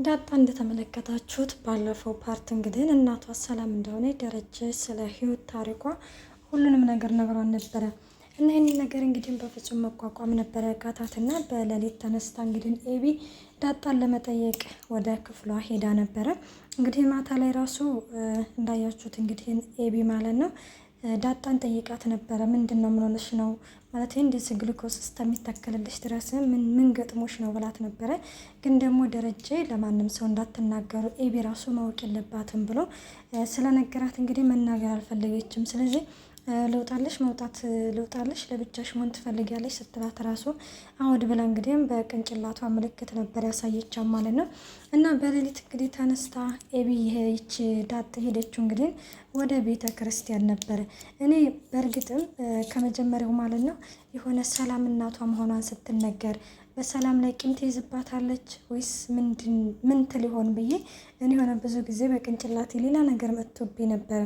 ዳጣ እንደተመለከታችሁት ባለፈው ፓርት እንግዲህ እናቷ ሰላም እንደሆነ ደረጀ ስለ ህይወት ታሪኳ ሁሉንም ነገር ነግሯን ነበረ እና ይህንን ነገር እንግዲህ በፍጹም መቋቋም ነበረ ያቃታትና በሌሊት ተነስታ እንግዲህ ኤቢ ዳጣን ለመጠየቅ ወደ ክፍሏ ሄዳ ነበረ። እንግዲህ ማታ ላይ ራሱ እንዳያችሁት እንግዲህ ኤቢ ማለት ነው ዳጣን ጠይቃት ነበረ። ምንድነው ምን ሆነሽ ነው ማለት እንደዚህ ግሉኮስ እስከሚታከልልሽ ድረስ ምን ገጥሞሽ ነው ብላት ነበረ። ግን ደግሞ ደረጀ ለማንም ሰው እንዳትናገሩ ኤቢ ራሱ ማወቅ የለባትም ብሎ ስለነገራት እንግዲህ መናገር አልፈለገችም። ስለዚህ ልውጣልሽ ለብቻሽ መሆን ትፈልጊያለሽ ስትላት ራሱ አውድ ብላ እንግዲህ በቅንጭላቷ ምልክት ነበር ያሳየቻት ማለት ነው። እና በሌሊት እንግዲህ ተነስታ ኤቢ ይቺ ዳጣ ሄደችው እንግዲህ ወደ ቤተ ክርስቲያን ነበረ። እኔ በእርግጥም ከመጀመሪያው ማለት ነው የሆነ ሰላም እናቷ መሆኗን ስትነገር በሰላም ላይ ቂም ትይዝባታለች ወይስ ምን ትል ይሆን ብዬ እኔ ሆነ ብዙ ጊዜ በቅንጭላቴ ሌላ ነገር መጥቶብኝ ነበረ።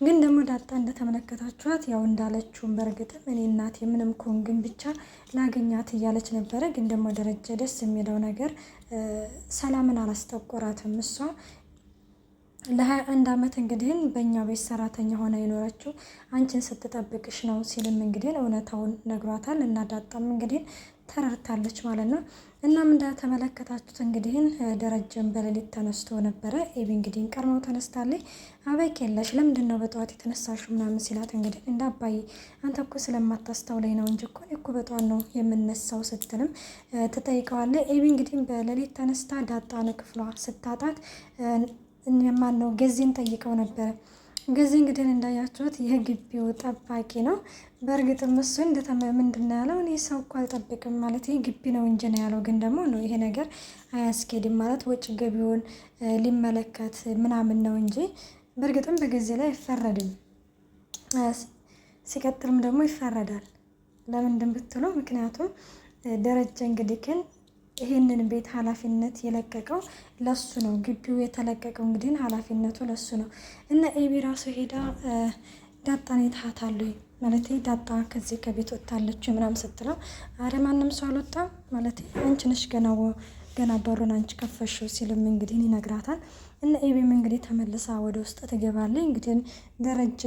ግን ደግሞ ዳጣ እንደተመለከታችኋት ያው እንዳለችውም በእርግጥም እኔ እናቴ ምንም ኮን ግን ብቻ ላገኛት እያለች ነበረ። ግን ደግሞ ደረጀ ደስ የሚለው ነገር ሰላምን አላስጠቆራትም። እሷ ለ21 ዓመት እንግዲህ በእኛ ቤት ሰራተኛ ሆና የኖረችው አንቺን ስትጠብቅሽ ነው ሲልም እንግዲህ እውነታውን ነግሯታል። እና ዳጣም እንግዲህ ተረድታለች ማለት ነው። እናም እንደተመለከታችሁት እንግዲህ ደረጀን በሌሊት ተነስቶ ነበረ። ኤቢ እንግዲህ ቀድመው ተነስታለች። አበቂ የለሽ ለምንድን ነው በጠዋት የተነሳሽው ምናምን ሲላት እንግዲህ እንደ አባዬ አንተ እኮ ስለማታስተውለኝ ነው እንጂ እኮ በጠዋት ነው የምነሳው ስትልም ትጠይቀዋለች። ኤቢ እንግዲህ በሌሊት ተነስታ ዳጣን ክፍሏ ስታጣት ማን ነው ገዚን ጠይቀው ነበረ። ገዚ እንግዲህ እንዳያችሁት የግቢው ጠባቂ ነው። በእርግጥም እሱ ምንድን ነው ያለው? እኔ ሰው እኮ አልጠብቅም ማለት ይሄ ግቢ ነው እንጂ ነው ያለው። ግን ደግሞ ነው ይሄ ነገር አያስኬድም ማለት ወጭ ገቢውን ሊመለከት ምናምን ነው እንጂ በእርግጥም በገዚ ላይ አይፈረድም። ሲቀጥልም ደግሞ ይፈረዳል። ለምንድን ብትሉ ምክንያቱም ደረጀ እንግዲህ ግን ይሄንን ቤት ኃላፊነት የለቀቀው ለሱ ነው። ግቢው የተለቀቀው እንግዲህ ኃላፊነቱ ለሱ ነው። እና ኤቢ ራሱ ሄዳ ዳጣን ይታታለሁ ማለት ዳጣ ከዚህ ከቤት ወጣለች ምናምን ስትለው አረ ማንም ሰው አልወጣም ማለት አንቺ ነሽ ገና በሩን አንቺ ከፈሽው ሲልም እንግዲህ ይነግራታል። እና ኤቢም እንግዲህ ተመልሳ ወደ ውስጥ ትገባለች። እንግዲህ ደረጀ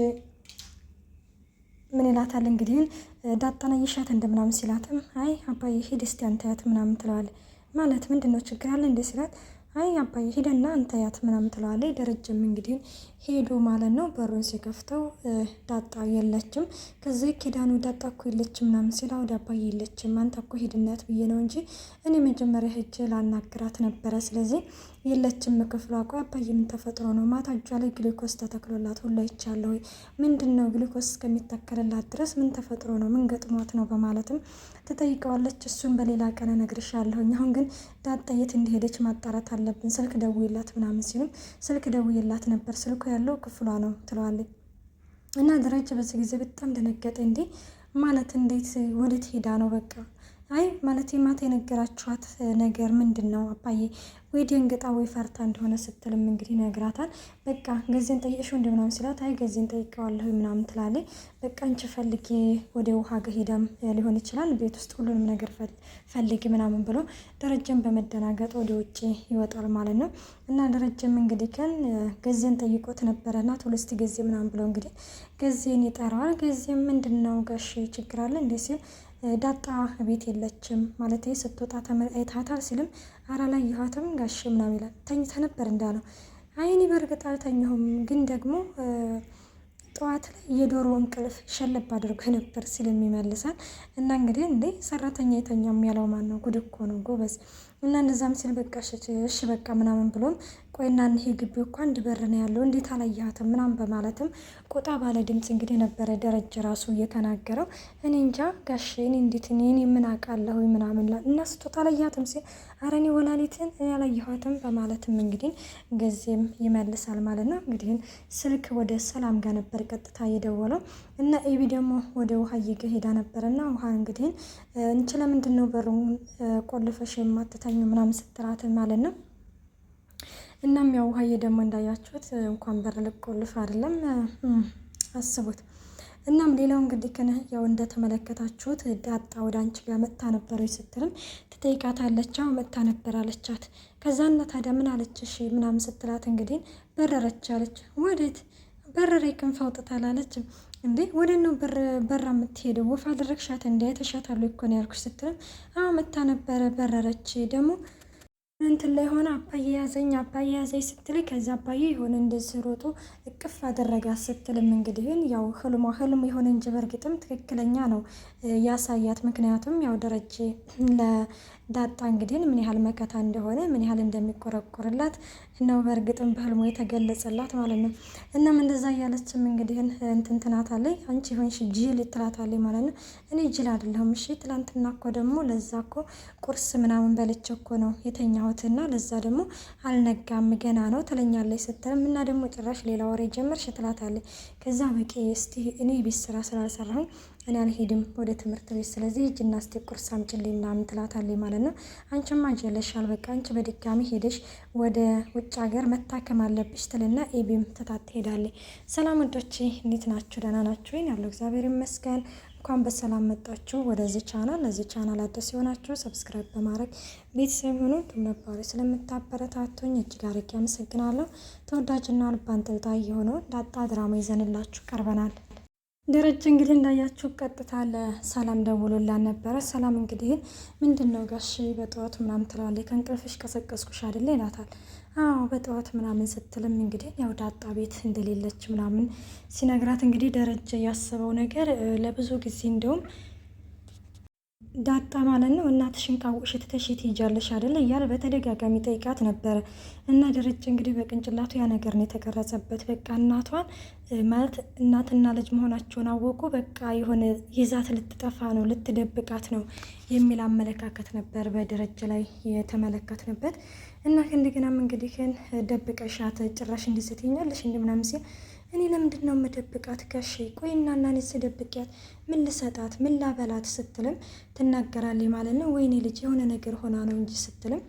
ምን ይላታል እንግዲህ ዳጣን አየሻት እንደምናምን ሲላትም አይ አባዬ ሂድ እስቲ አንተ ያት ምናምን ትለዋለች። ማለት ምንድነው ችግር አለ እንዴ ሲላት አይ አባዬ ሂደና አንተ ያት ምናምን ትለዋለች። ደረጀም እንግዲህ ሄዶ ማለት ነው በሩን ሲከፍተው ዳጣ የለችም። ከዚህ ኪዳኑ ዳጣ እኮ የለችም ምናምን ሲላ ወደ አባዬ የለችም አንተ እኮ ሂድናት ብዬ ነው እንጂ እኔ መጀመሪያ ሄጄ ላናግራት ነበረ። ስለዚህ የለችም ክፍሏ። ቆይ አባዬ ምን ተፈጥሮ ነው? ማታ እጇ ላይ ግሉኮስ ተተክሎላት ሁሉ አይቻለሁ። ምንድን ነው ግሉኮስ እስከሚተከልላት ድረስ ምን ተፈጥሮ ነው? ምን ገጥሟት ነው? በማለትም ትጠይቀዋለች። እሱን በሌላ ቀን እነግርሻለሁኝ። አሁን ግን ዳጣ የት እንደሄደች ማጣራት አለብን። ስልክ ደውይላት ምናምን ሲሉም ስልክ ደውይላት ነበር ስልኩ ያለው ክፍሏ ነው ትለዋለች። እና ደረጀ በዚህ ጊዜ በጣም ደነገጠ። እንዴ ማለት እንዴት ወዴት ሄዳ ነው? በቃ አይ ማለት ማታ የነገራችኋት ነገር ምንድን ነው አባዬ? ወይ ደንግጣ ወይ ፈርታ እንደሆነ ስትልም እንግዲህ ነግራታል። በቃ ገዜን ጠይቀሽው እንደ ምናምን ሲላት አይ ገዜን ጠይቀዋለሁ ምናምን ትላለች። በቃ አንቺ ፈልጊ ወደ ውሃ ጋር ሄዳም ሊሆን ይችላል ቤት ውስጥ ሁሉንም ነገር ፈልጊ ምናምን ብሎ ደረጀን በመደናገጥ ወደ ውጭ ይወጣል ማለት ነው። እና ደረጀም እንግዲህ ከን ገዜን ጠይቆት ነበረና ቱሪስት ገዜ ምናምን ብሎ እንግዲህ ገዜን ይጠራዋል። ገዜም ምንድነው ጋሽ ችግር አለ እንዴ ሲል ዳጣ ቤት የለችም ማለት ስትወጣ አይታታል ሲልም አራ ላይ ይሃትም ጋሽ ምናምን ይላል። ተኝተ ነበር እንዳለው አይ እኔ በእርግጥ አልተኛሁም ግን ደግሞ ጠዋት ላይ የዶሮ እንቅልፍ ሸለብ አድርጎ ነበር ሲልም ይመልሳል። እና እንግዲህ እንዴ ሰራተኛ የተኛም ያለው ማን ነው? ጉድ እኮ ነው ጎበዝ። እና እንደዛም ሲል በቃ እሺ በቃ ምናምን ብሎም ቆይና ይሄ ግቢው እኮ አንድ በር ነው ያለው እንዴት አላየሃትም ምናምን በማለትም ቆጣ ባለ ድምጽ እንግዲህ ነበረ ደረጀ ራሱ እየተናገረው። እኔ እንጃ ጋሽ እኔ እንዴት እኔ ምን አውቃለሁ ምናምን እና ስትወጣ አላየሃትም ሲል ኧረ እኔ ወላሊትን ያላየኋትም በማለትም እንግዲህ ገዜም ይመልሳል ማለት ነው። እንግዲህ ስልክ ወደ ሰላም ጋር ነበር ቀጥታ የደወለው። እና ኤቢ ደግሞ ወደ ውሃ እየሄዳ ነበርና ውሃ እንግዲህ እንቺ ለምንድን ነው በሩን ቆልፈሽ የማትተኙ ምናምን ስትላት ማለት ነው። እናም ያው ውሃዬ ደግሞ እንዳያችሁት እንኳን በር ልቆልፍ አይደለም አስቡት እናም ሌላው እንግዲህ ያው እንደተመለከታችሁት ዳጣ ወደ አንቺ ጋር መጥታ ነበረች ስትልም ትጠይቃታለች። አዎ መጥታ ነበር አለቻት። ከዛ እና ታዲያ ምን አለችሽ ምናምን ስትላት እንግዲህ በረረች አለች። ወዴት? በረሬ ክንፍ አውጥታ አላለችም እንዴ? ወደ ነው በራ የምትሄደው? ወፍ አደረግሻት እንዲ አይተሻታል እኮ ነው ያልኩሽ ስትልም አዎ መጥታ ነበረ በረረች ደግሞ እንትን ላይ ሆነ አባዬ ያዘኝ ስትል ከዛ አባዬ የሆነ እንደዚህ ሮጦ እቅፍ አደረጋት ስትልም እንግዲህ ያው ህልም የሆነ እንጂ በእርግጥም ትክክለኛ ነው ያሳያት። ምክንያቱም ያው ደረጀ ለዳጣ እንግዲህ ምን ያህል መከታ እንደሆነ ምን ያህል እንደሚቆረቆርላት ነው በእርግጥም በህልሙ የተገለጸላት ማለት ነው። እናም እንደዛ እያለችም እንግዲህ እንትን ትናታለች። አንቺ ሆንሽ ጅል ትላታለች ማለት ነው። እኔ ጅል አይደለሁም እሺ፣ ትላንትና እኮ ደግሞ ለዛ እኮ ቁርስ ምናምን በልቼ እኮ ነው የተኛሁትና ለዛ ደግሞ አልነጋም ገና ነው ትለኛለች ስትልም እና ደግሞ ጭራሽ ሌላ ወሬ ጀመርሽ ትላታለች። ከዛ በቂ እስቲ እኔ ቤት ስራ ስላልሰራሁኝ እኔ አልሄድም ወደ ትምህርት ቤት፣ ስለዚህ ሂጂና እስቲ ቁርስ አምጪልኝ ምናምን ትላታለች ማለት ነው። አንቺማ ጀለሻል፣ በቃ አንቺ በድጋሚ ሄደሽ ወደ ውጭ ሀገር መታከም አለብሽ ትልና ኤቢም ትታት ትሄዳለች። ሰላም ወዶቼ እንዴት ናችሁ? ደህና ናችሁ ወይ? ያለው እግዚአብሔር ይመስገን። እንኳን በሰላም መጣችሁ ወደዚህ ቻናል። ለዚህ ቻናል አዲስ የሆናችሁ ሰብስክራይብ በማድረግ ቤተሰብ ሆኑ። ነባሪ ስለምታበረታቱኝ እጅግ አድርጌ አመሰግናለሁ። ተወዳጅና ልብ አንጠልጣይ የሆነው ዳጣ ድራማ ይዘንላችሁ ቀርበናል። ደረጀ እንግዲህ እንዳያችሁ ቀጥታ ለሰላም ደውሎላን ነበረ። ሰላም እንግዲህ ምንድን ነው ጋሽ በጠዋት ምናምን ትላለች። ከእንቅልፍሽ ቀሰቀስኩሽ አይደለ ይላታል። አዎ በጠዋት ምናምን ስትልም እንግዲህ ያው ዳጣ ቤት እንደሌለች ምናምን ሲነግራት እንግዲህ ደረጀ ያስበው ነገር ለብዙ ጊዜ እንደውም ዳጣ ማለት ነው እናትሽን ካወቅሽ ትተሽ ትሄጃለሽ አይደለ እያለ በተደጋጋሚ ጠይቃት ነበረ። እና ደረጀ እንግዲህ በቅንጭላቱ ያ ነገር ነው የተቀረጸበት። በቃ እናቷን ማለት እናትና ልጅ መሆናቸውን አወቁ፣ በቃ የሆነ ይዛት ልትጠፋ ነው ልትደብቃት ነው የሚል አመለካከት ነበር በደረጀ ላይ የተመለከትንበት። እና እንደገናም እንግዲህ ደብቀሻት ጭራሽ እንዲስትኛለሽ እንደምናምን ሲል እኔ ለምንድን ነው የምደብቃት ጋሼ? ቆይ እናኔ ስደብቂያት ምን ልሰጣት ምን ላበላት ስትልም ትናገራለች ማለት ነው። ወይኔ ልጅ የሆነ ነገር ሆና ነው እንጂ ስትልም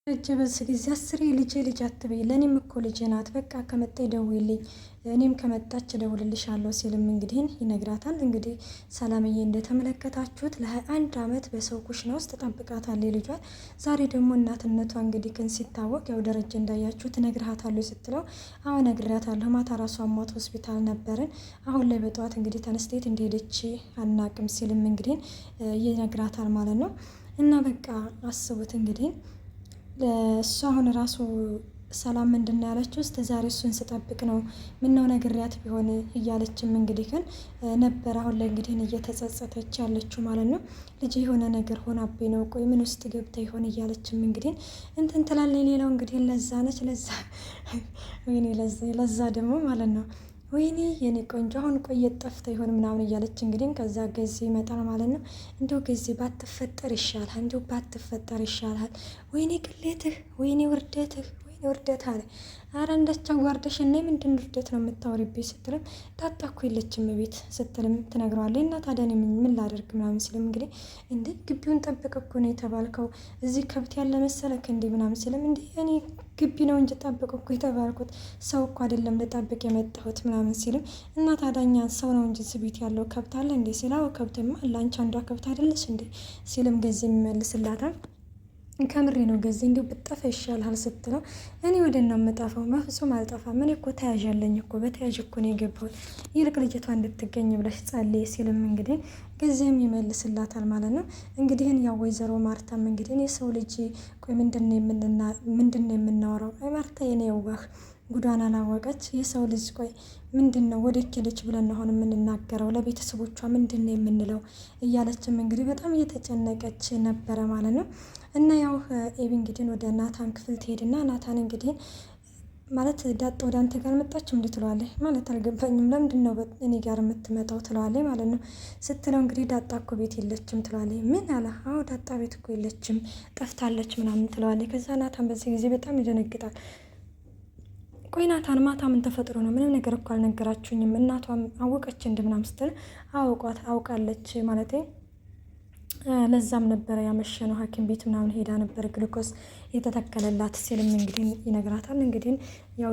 ደረጀ በዚህ ጊዜ አስሬ ልጅ አትበይ፣ ለእኔም እኮ ልጅ ናት፣ በቃ ከመጣ ደውይልኝ፣ እኔም ከመጣች እደውልልሻለሁ ሲልም እንግዲህ ይነግራታል። እንግዲህ ሰላምዬ እንደተመለከታችሁት ለ21 ዓመት በሰው ኩሽና ውስጥ ጠብቃታለች ልጇን። ዛሬ ደግሞ እናትነቷ እንግዲህ ግን ሲታወቅ ያው ደረጀ እንዳያችሁት እነግርሃታለሁ ስትለው አዎ እነግራታለሁ፣ ማታ ራሷ አሟት ሆስፒታል ነበርን፣ አሁን ላይ በጠዋት እንግዲህ ተነስቴት እንደሄደች አናቅም ሲልም እንግዲህ ይነግራታል ማለት ነው። እና በቃ አስቡት እንግዲህ እሱ አሁን ራሱ ሰላም ምንድን ነው ያለችው? እስከ ዛሬ እሱን ስጠብቅ ነው ምነው ነግሪያት ቢሆን እያለችም እንግዲህ ግን ነበር አሁን ላይ እንግዲህ እየተጸጸተች ያለችው ማለት ነው። ልጅ የሆነ ነገር ሆናብኝ ነው፣ ቆይ ምን ውስጥ ገብታ ይሆን እያለችም እንግዲህ እንትን ትላለች። ሌላው እንግዲህ ለዛ ነች ወይኔ ለዛ ደግሞ ማለት ነው ወይኔ የኔ ቆንጆ አሁን ቆየት ጠፍታ ይሆን ምናምን እያለች እንግዲህ ከዛ ገዜ ይመጣል ማለት ነው። እንደው ገዜ ባትፈጠር ይሻልሃል፣ እንደው ባትፈጠር ይሻልሃል፣ ወይኔ ቅሌትህ፣ ወይኔ ውርደትህ ውርደት አለ። አረ እንዳቻው ጓርደሽ እና ምንድን ውርደት ነው የምታወሪብኝ ስትልም ዳጣ እኮ የለችም ቤት ስትልም ትነግረዋለች። እና ታዲያ ምን ላደርግ ምናምን ሲልም እንግዲህ እንዴ ግቢውን ጠብቅ እኮ ነው የተባልከው፣ እዚህ ከብት ያለ መሰለክ እንዴ ምናምን ሲልም እንዴ እኔ ግቢ ነው እንጂ ጠብቅ እኮ የተባልኩት ሰው እኮ አይደለም ልጠብቅ የመጣሁት ምናምን ሲልም እና ታዳኛ ሰው ነው እንጂ ቤት ያለው ከብት አለ እንዴ ሲላው ከብትማ ላንቺ አንዷ ከብት አይደለች እንዴ ሲልም ገዜ የሚመልስላታል። ከምሬ ነው ገዜ እንዲሁ ብጠፋ ይሻልሃል ስትለው እኔ ወደ ነው የምጠፋው፣ በፍጹም አልጠፋም፣ እኔ እኮ ተያዥ አለኝ እኮ በተያዥ እኮ ነው የገባሁት፣ ይልቅ ልጅቷ እንድትገኝ ብለሽ ጸልይ ሲልም እንግዲህ ገዜም ይመልስላታል ማለት ነው። እንግዲህ ያው ወይዘሮ ማርታም እንግዲህ የሰው ልጅ ቆይ ምንድን ነው የምናወራው? አይ ማርታ የኔ የዋህ ጉዳን አላወቀች የሰው ልጅ ቆይ ምንድን ነው ወደ ኬለች ብለን አሁን የምንናገረው ለቤተሰቦቿ ምንድን ነው የምንለው እያለችም እንግዲህ በጣም እየተጨነቀች ነበረ ማለት ነው። እና ያው ኤቢ እንግዲህ ወደ ናታን ክፍል ትሄድና ናታን እንግዲህ ማለት ዳጣ ወደ አንተ ጋር መጣችም እንዴ ትለዋለች። ማለት አልገባኝም፣ ለምንድን ነው እኔ ጋር የምትመጣው ትለዋለች ማለት ነው። ስትለው እንግዲህ ዳጣ እኮ ቤት የለችም ትለዋለች። ምን አለ? አዎ ዳጣ ቤት እኮ የለችም ጠፍታለች ምናምን ትለዋለች። ከዛ ናታን በዚህ ጊዜ በጣም ይደነግጣል። ቆይ ናታን ማታ ምን ተፈጥሮ ነው? ምንም ነገር እኮ አልነገራችሁኝም። እናቷም አወቀች እንደምናም ስትል አውቃለች ማለት ለዛም ነበረ ያመሸነው ሐኪም ቤት ምናምን ሄዳ ነበር ግሉኮስ የተተከለላት ሲልም እንግዲህ ይነግራታል። እንግዲህ ያው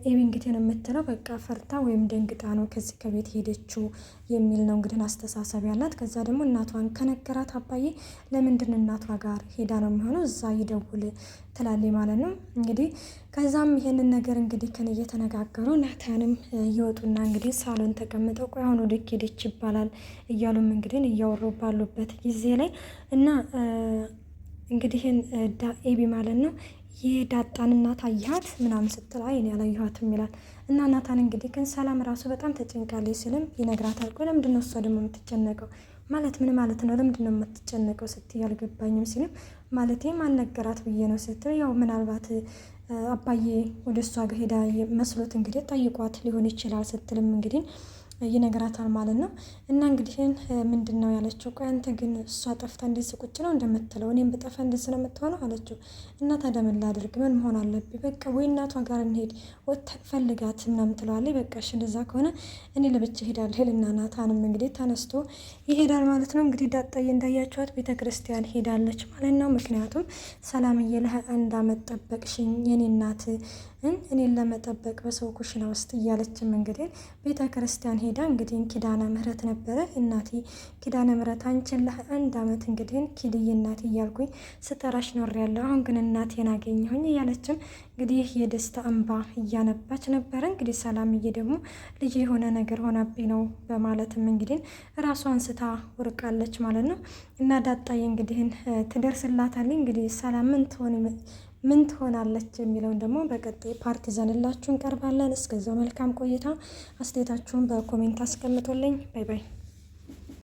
ኤቢ እንግዲህ ነው የምትለው በቃ ፈርታ ወይም ደንግጣ ነው ከዚህ ከቤት ሄደችው የሚል ነው እንግዲህ አስተሳሰብ ያላት። ከዛ ደግሞ እናቷን ከነገራት አባዬ ለምንድን እናቷ ጋር ሄዳ ነው የሚሆነው እዛ ይደውል ትላለች ማለት ነው እንግዲህ። ከዛም ይሄንን ነገር እንግዲህ ከን እየተነጋገሩ ናታንም እየወጡና እንግዲህ ሳሎን ተቀምጠው ቆይ አሁን ወደ ሄደች ይባላል እያሉም እንግዲህ እያወሩ ባሉበት ጊዜ ላይ እና እንግዲህ ኤቢ ማለት ነው የዳጣን እናት አየሃት ምናምን ስትል አይ እኔ አላየኋትም ይላል። እና ናታን እንግዲህ ግን ሰላም ራሱ በጣም ተጨንቃለች ስልም ይነግራታል። ቆይ ለምንድን ነው እሷ ደግሞ የምትጨነቀው ማለት ምን ማለት ነው ለምንድን ነው የምትጨነቀው ስትይ አልገባኝም ሲልም ማለቴ ማን ነገራት ብዬ ነው ስትል ያው ምናልባት አባዬ ወደ እሷ ጋር ሄዳ መስሎት እንግዲህ ጠይቋት ሊሆን ይችላል ስትልም እንግዲህ ይነግራታል ማለት ነው። እና እንግዲህ ምንድን ነው ያለችው ቆይ አንተ ግን እሷ ጠፍታ እንዴት ቁጭ ነው እንደምትለው እኔም በጠፋ እንዴት ስለምትሆነው አለችው። እና ታዲያ ምን ላድርግ ምን መሆን አለብኝ በቃ ወይ እናቷ ጋር እንሄድ ወጥተን ፈልጋት ምናምን ትለዋለች። በቃ እሺ እንደዛ ከሆነ እኔ ለብቻ ሄዳለሁ ሄልና ናታንም እንግዲህ ተነስቶ ይሄዳል ማለት ነው። እንግዲህ ዳጣዬ እንዳያቸዋት ቤተክርስቲያን ሄዳለች ማለት ነው። ምክንያቱም ሰላምዬ ለ21 ዓመት ጠበቅሽኝ የኔ እናት እኔን ለመጠበቅ በሰው ኩሽና ውስጥ እያለችም እንግዲህ ቤተ ክርስቲያን ሄዳ እንግዲህ ኪዳነ ምህረት ነበረ እናቴ ኪዳነ ምህረት አንቺን ለ21 ዓመት እንግዲህ ኪድዬ እናቴ እያልኩኝ ስጠራሽ ኖሬያለሁ አሁን ግን እናቴን አገኘሁኝ እያለችም እንግዲህ የደስታ እንባ እያነባች ነበረ። እንግዲህ ሰላምዬ ደግሞ ልጅ የሆነ ነገር ሆናብኝ ነው በማለትም እንግዲህ ራሷን ስታ ወርቃለች ማለት ነው። እና ዳጣዬ እንግዲህ ትደርስላታለች እንግዲህ ሰላም ምን ትሆናለች የሚለውን ደግሞ በቀጣይ ፓርት ይዘንላችሁ እንቀርባለን። እስከዛው መልካም ቆይታ። አስተያየታችሁን በኮሜንት አስቀምጡልኝ። ባይ ባይ።